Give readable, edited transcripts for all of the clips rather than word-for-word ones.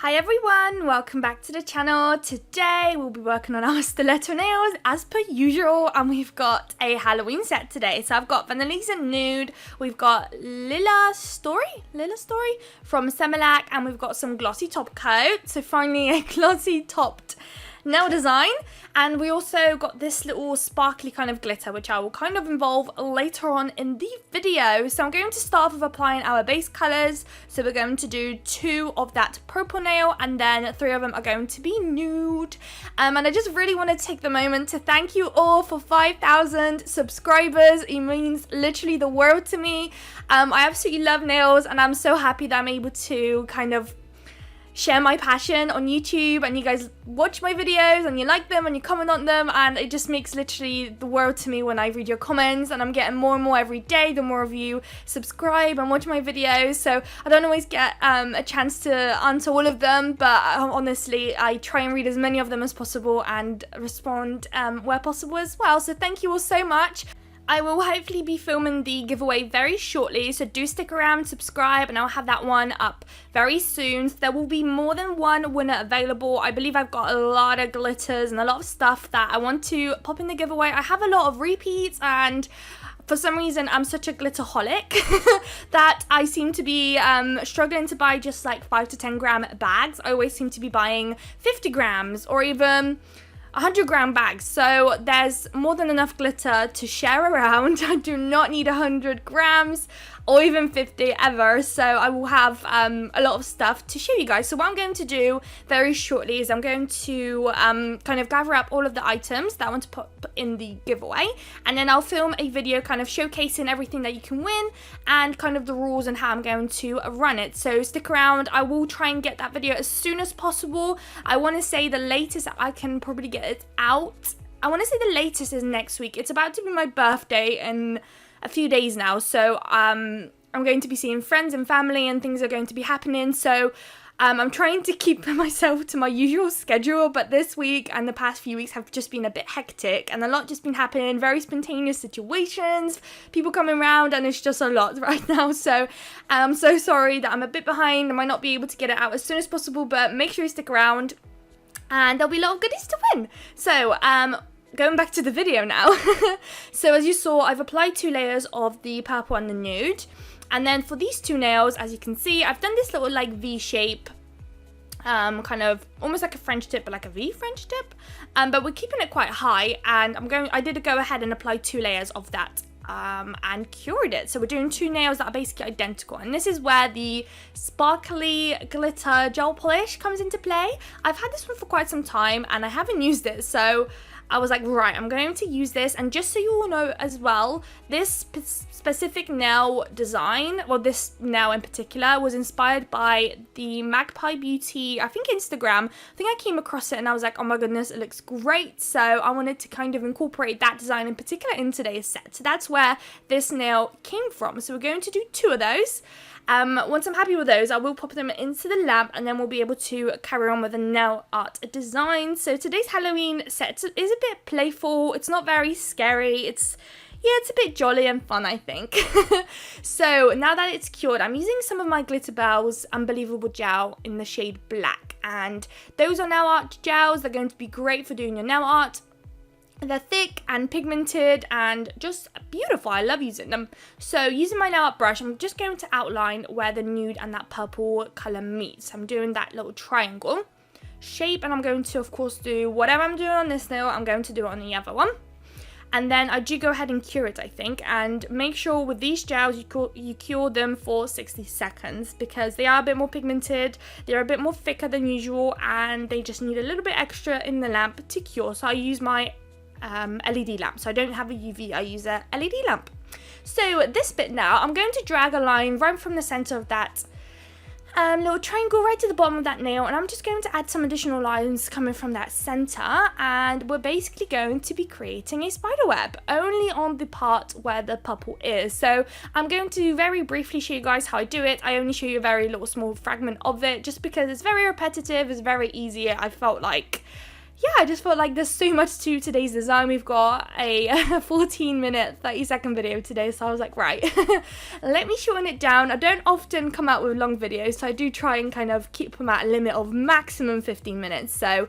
Hi everyone, welcome back to the channel. Today we'll be working on our stiletto nails as per usual, and we've got a Halloween set today. So I've got Venalisa Nude, we've got Lila Story from Semilac, and we've got some glossy top coat. So finally a glossy topped nail design, and we also got this little sparkly kind of glitter which I will kind of involve later on in the video. So I'm going to start off with applying our base colors. So we're going to do 2 of that purple nail, and then 3 of them are going to be nude. And I just really want to take the moment to thank you all for 5,000 subscribers. It means literally the world to me. I absolutely love nails, and I'm so happy that I'm able to kind of share my passion on YouTube, and you guys watch my videos and you like them and you comment on them, and it just makes literally the world to me when I read your comments, and I'm getting more and more every day the more of you subscribe and watch my videos. So I don't always get a chance to answer all of them, but honestly I try and read as many of them as possible and respond where possible as well. So thank you all so much. I will hopefully be filming the giveaway very shortly, so do stick around, subscribe, and I'll have that one up very soon. So there will be more than one winner available. I believe I've got a lot of glitters and a lot of stuff that I want to pop in the giveaway. I have a lot of repeats, and for some reason I'm such a glitterholic that I seem to be struggling to buy just like 5 to 10 gram bags. I always seem to be buying 50 grams or even 100-gram bags, so there's more than enough glitter to share around. I do not need 100 grams or even 50 ever, so I will have a lot of stuff to show you guys. So what I'm going to do very shortly is I'm going to kind of gather up all of the items that I want to put in the giveaway, and then I'll film a video kind of showcasing everything that you can win and kind of the rules and how I'm going to run it. So stick around. I will try and get that video as soon as possible. I want to say the latest that I can probably get it out, I want to say the latest is next week. It's about to be my birthday in a few days now, so I'm going to be seeing friends and family, and things are going to be happening. So I'm trying to keep myself to my usual schedule, but this week and the past few weeks have just been a bit hectic, and a lot just been happening, very spontaneous situations, people coming around, and it's just a lot right now. So I'm so sorry that I'm a bit behind. I might not be able to get it out as soon as possible, but make sure you stick around and there'll be a lot of goodies to win. So going back to the video now. So as you saw, I've applied 2 layers of the purple and the nude, and then for these 2 nails, as you can see, I've done this little like V shape, kind of almost like a French tip, but like a V French tip, but we're keeping it quite high, and I did go ahead and apply 2 layers of that and cured it. So we're doing 2 nails that are basically identical, and this is where the sparkly glitter gel polish comes into play. I've had this one for quite some time and I haven't used it, so I was like, right, I'm going to use this. And just so you all know as well, this specific nail design, well, this nail in particular, was inspired by the Magpie Beauty, I think Instagram. I think I came across it and I was like, oh my goodness, it looks great. So I wanted to kind of incorporate that design in particular in today's set. So that's where this nail came from. So we're going to do 2 of those. Once I'm happy with those, I will pop them into the lamp, and then we'll be able to carry on with the nail art design. So today's Halloween set is a bit playful. It's not very scary. It's a bit jolly and fun, I think. So now that it's cured, I'm using some of my Glitter Bells Unbelievable Gel in the shade Black, and those are nail art gels. They're going to be great for doing your nail art. They're thick and pigmented and just beautiful. I love using them. So using my nail art brush, I'm just going to outline where the nude and that purple colour meet. So I'm doing that little triangle shape, and I'm going to, of course, do whatever I'm doing on this nail, I'm going to do it on the other one. And then I do go ahead and cure it, I think, and make sure with these gels you cure them for 60 seconds because they are a bit more pigmented, they're a bit more thicker than usual, and they just need a little bit extra in the lamp to cure. So I use my LED lamp. So I don't have a UV, I use a LED lamp. So this bit now, I'm going to drag a line right from the center of that little triangle right to the bottom of that nail, and I'm just going to add some additional lines coming from that center, and we're basically going to be creating a spider web only on the part where the purple is. So I'm going to very briefly show you guys how I do it. I only show you a very little small fragment of it just because it's very repetitive, it's very easy. I felt like, yeah, I just felt like there's so much to today's design. We've got a 14-minute, 30-second video today, so I was like, right, let me shorten it down. I don't often come out with long videos, so I do try and kind of keep them at a limit of maximum 15 minutes. So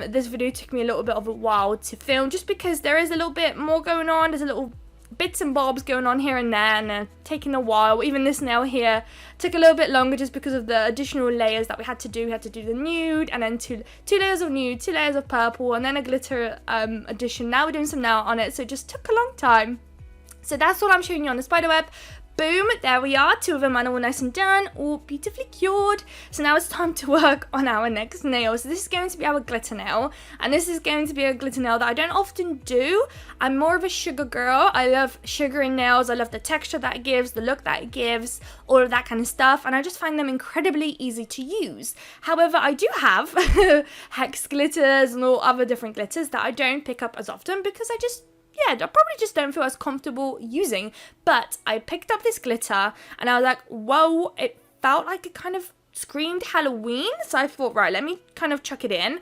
this video took me a little bit of a while to film, just because there is a little bit more going on. There's a little bits and bobs going on here and there, and taking a while. Even this nail here took a little bit longer just because of the additional layers that we had to do. We had to do the nude, and then two layers of nude, 2 layers of purple, and then a glitter addition. Now we're doing some nail on it, so it just took a long time. So that's all I'm showing you on the spiderweb. Boom, there we are, 2 of them are all nice and done, all beautifully cured. So now it's time to work on our next nail. So this is going to be our glitter nail, and this is going to be a glitter nail that I don't often do. I'm more of a sugar girl. I love sugaring nails. I love the texture that it gives, the look that it gives, all of that kind of stuff, and I just find them incredibly easy to use. However, I do have hex glitters and all other different glitters that I don't pick up as often because I probably just don't feel as comfortable using. But I picked up this glitter and I was like, whoa, it felt like it kind of screamed Halloween. So I thought, right, let me kind of chuck it in.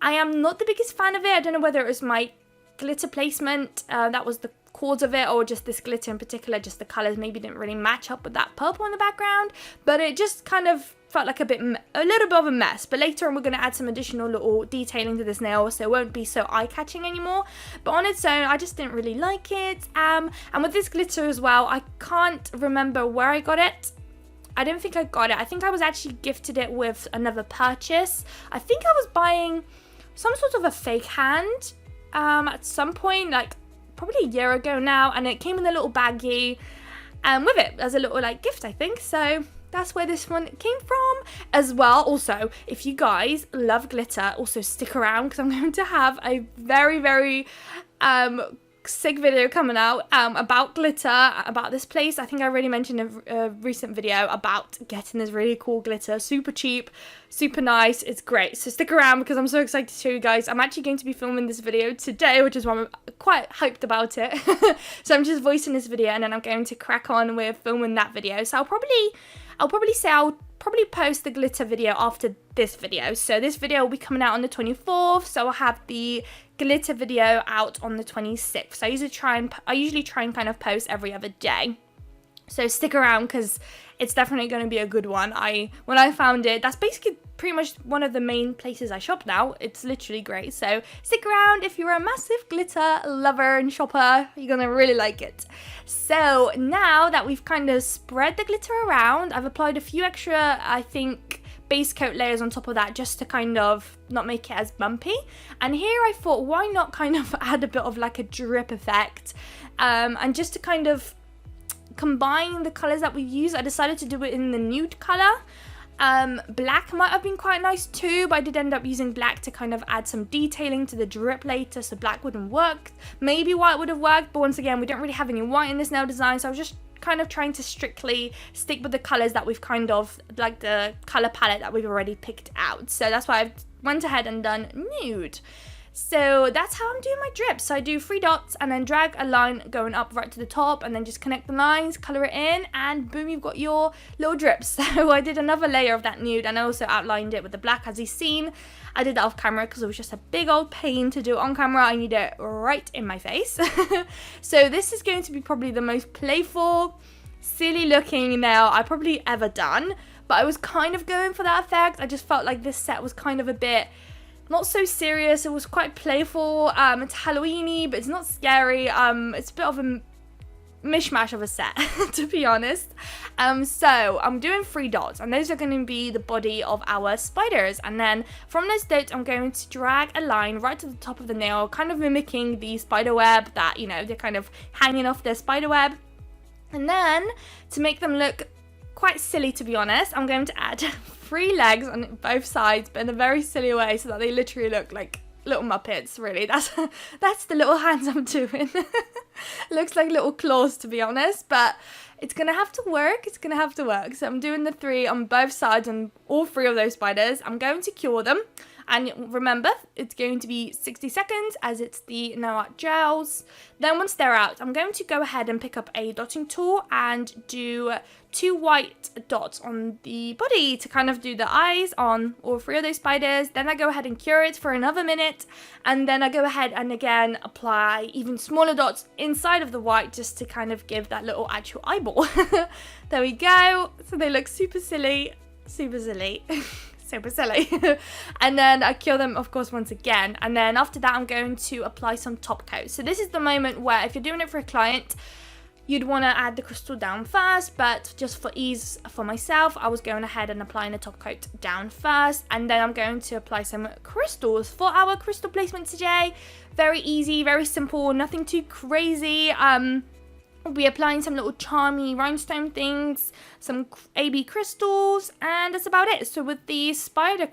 I am not the biggest fan of it. I don't know whether it was my glitter placement that was the cause of it, or just this glitter in particular, just the colors maybe didn't really match up with that purple in the background. But it just kind of felt like a little bit of a mess. But later on we're going to add some additional little detailing to this nail, so it won't be so eye-catching anymore. But on its own, I just didn't really like it. And with this glitter as well, I can't remember where I got it. I don't think I got it. I think I was actually gifted it with another purchase. I think I was buying some sort of a fake hand at some point, like probably a year ago now, and it came in a little baggie with it as a little like gift, I think. So that's where this one came from as well. Also, if you guys love glitter, also stick around because I'm going to have a very, very sick video coming out about glitter, about this place. I think I already mentioned in a recent video about getting this really cool glitter, super cheap, super nice. It's great, so stick around because I'm so excited to show you guys. I'm actually going to be filming this video today, which is why I'm quite hyped about it. So I'm just voicing this video and then I'm going to crack on with filming that video. So I'll probably post the glitter video after this video. So this video will be coming out on the 24th, so I'll have the glitter video out on the 26th. So I usually try and kind of post every other day. So stick around because it's definitely going to be a good one. When I found it, that's basically pretty much one of the main places I shop now. It's literally great. So stick around if you're a massive glitter lover and shopper. You're going to really like it. So now that we've kind of spread the glitter around, I've applied a few extra, I think, base coat layers on top of that just to kind of not make it as bumpy. And here I thought, why not kind of add a bit of like a drip effect, and just to kind of combine the colors that we use, I decided to do it in the nude color. Black might have been quite nice too, but I did end up using black to kind of add some detailing to the drip later, so black wouldn't work. Maybe white would have worked, but once again, we don't really have any white in this nail design, so I was just kind of trying to strictly stick with the colors that we've kind of, like the color palette that we've already picked out. So that's why I went ahead and done nude. So that's how I'm doing my drips. So I do 3 dots and then drag a line going up right to the top and then just connect the lines, color it in, and boom, you've got your little drips. So I did another layer of that nude and I also outlined it with the black, as you've seen. I did that off camera because it was just a big old pain to do it on camera. I need it right in my face. So this is going to be probably the most playful, silly looking nail I've probably ever done. But I was kind of going for that effect. I just felt like this set was kind of a bit not so serious. It was quite playful. It's Halloweeny, but it's not scary. It's a bit of a mishmash of a set, to be honest. So I'm doing 3 dots, and those are going to be the body of our spiders. And then from those dots, I'm going to drag a line right to the top of the nail, kind of mimicking the spider web that, you know, they're kind of hanging off their spider web. And then to make them look quite silly, to be honest, I'm going to add 3 legs on both sides, but in a very silly way, so that they literally look like little Muppets, really. That's the little hands I'm doing. Looks like little claws, to be honest, but it's gonna have to work. It's gonna have to work. So I'm doing the 3 on both sides on all 3 of those spiders. I'm going to cure them. And remember, it's going to be 60 seconds as it's the nail art gels. Then once they're out, I'm going to go ahead and pick up a dotting tool and do 2 white dots on the body to kind of do the eyes on all 3 of those spiders. Then I go ahead and cure it for another minute, and then I go ahead and again apply even smaller dots inside of the white just to kind of give that little actual eyeball. There we go. So they look super silly, super silly. Super silly. And then I cure them, of course, once again. And then after that, I'm going to apply some top coat. So this is the moment where if you're doing it for a client, you'd want to add the crystal down first, but just for ease for myself, I was going ahead and applying the top coat down first, and then I'm going to apply some crystals for our crystal placement today. Very easy, very simple, nothing too crazy. We'll be applying some little charmy rhinestone things, some AB crystals, and that's about it. So with the spider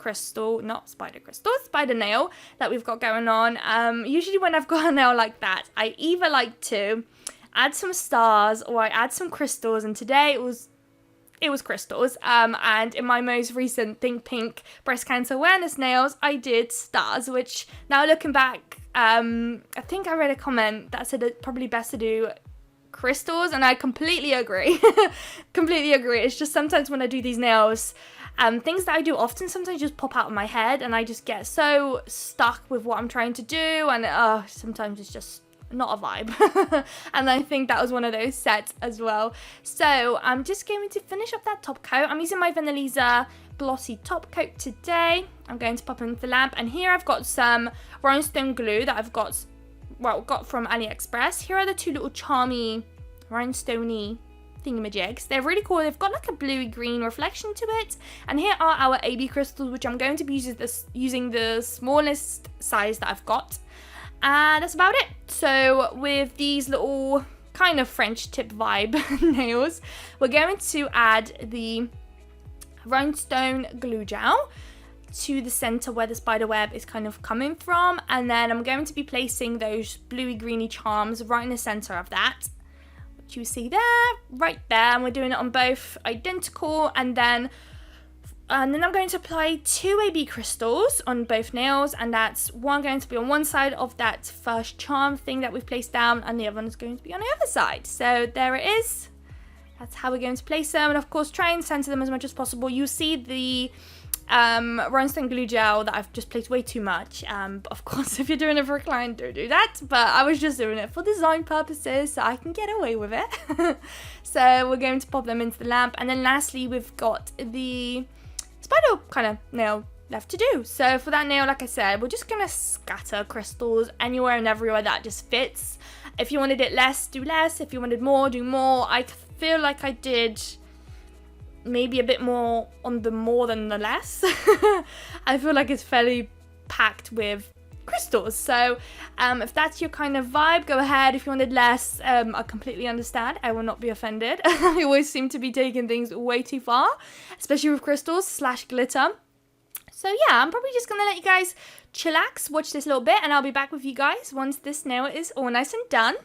nail that we've got going on, usually when I've got a nail like that, I either like to add some stars or I add some crystals, and today it was crystals, and in my most recent Think Pink breast cancer awareness nails I did stars, which now looking back, I think I read a comment that said it's probably best to do crystals, and I completely agree. Completely agree. It's just sometimes when I do these nails, things that I do often sometimes just pop out of my head and I just get so stuck with what I'm trying to do, and sometimes it's just not a vibe. And I think that was one of those sets as well. So I'm just going to finish up that top coat. I'm using my Venalisa glossy top coat today. I'm going to pop into the lamp, and here I've got some rhinestone glue that I've got from AliExpress. Here are the 2 little charmy rhinestoney thingamajigs. They're really cool. They've got like a bluey green reflection to it. And here are our AB crystals, which I'm going to be using the smallest size that I've got. And that's about it. So with these little kind of French tip vibe nails, we're going to add the rhinestone glue gel to the center where the spider web is kind of coming from, and then I'm going to be placing those bluey greeny charms right in the center of that, which you see there, right there, and we're doing it on both identical, and then I'm going to apply 2 AB crystals on both nails, and that's one going to be on one side of that first charm thing that we've placed down, and the other one is going to be on the other side. So there it is. That's how we're going to place them, and of course try and center them as much as possible. You see the rhinestone glue gel that I've just placed way too much, but of course if you're doing it for a client, don't do that. But I was just doing it for design purposes so I can get away with it. So we're going to pop them into the lamp, and then lastly we've got the spider kind of nail left to do. So for that nail, like I said, we're just gonna scatter crystals anywhere and everywhere that just fits. If you wanted it less, do less. If you wanted more, do more. I feel like I did maybe a bit more on the more than the less. I feel like it's fairly packed with crystals. So if that's your kind of vibe, go ahead. If you wanted less, I completely understand. I will not be offended. I always seem to be taking things way too far, especially with crystals / glitter. So yeah, I'm probably just gonna let you guys chillax, watch this little bit, and I'll be back with you guys once this nail is all nice and done.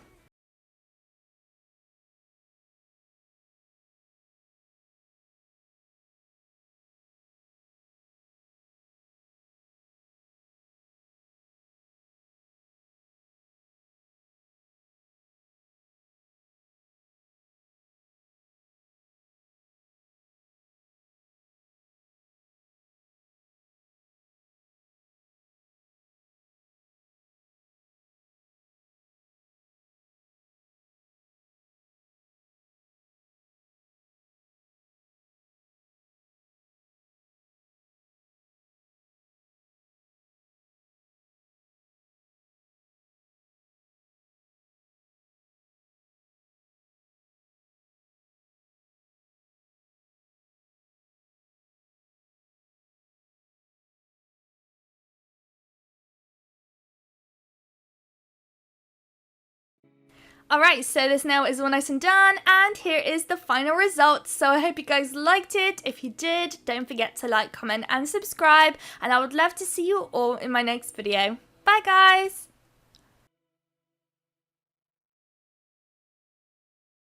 Alright, so this nail is all nice and done, and here is the final result. So I hope you guys liked it. If you did, don't forget to like, comment, and subscribe, and I would love to see you all in my next video. Bye guys!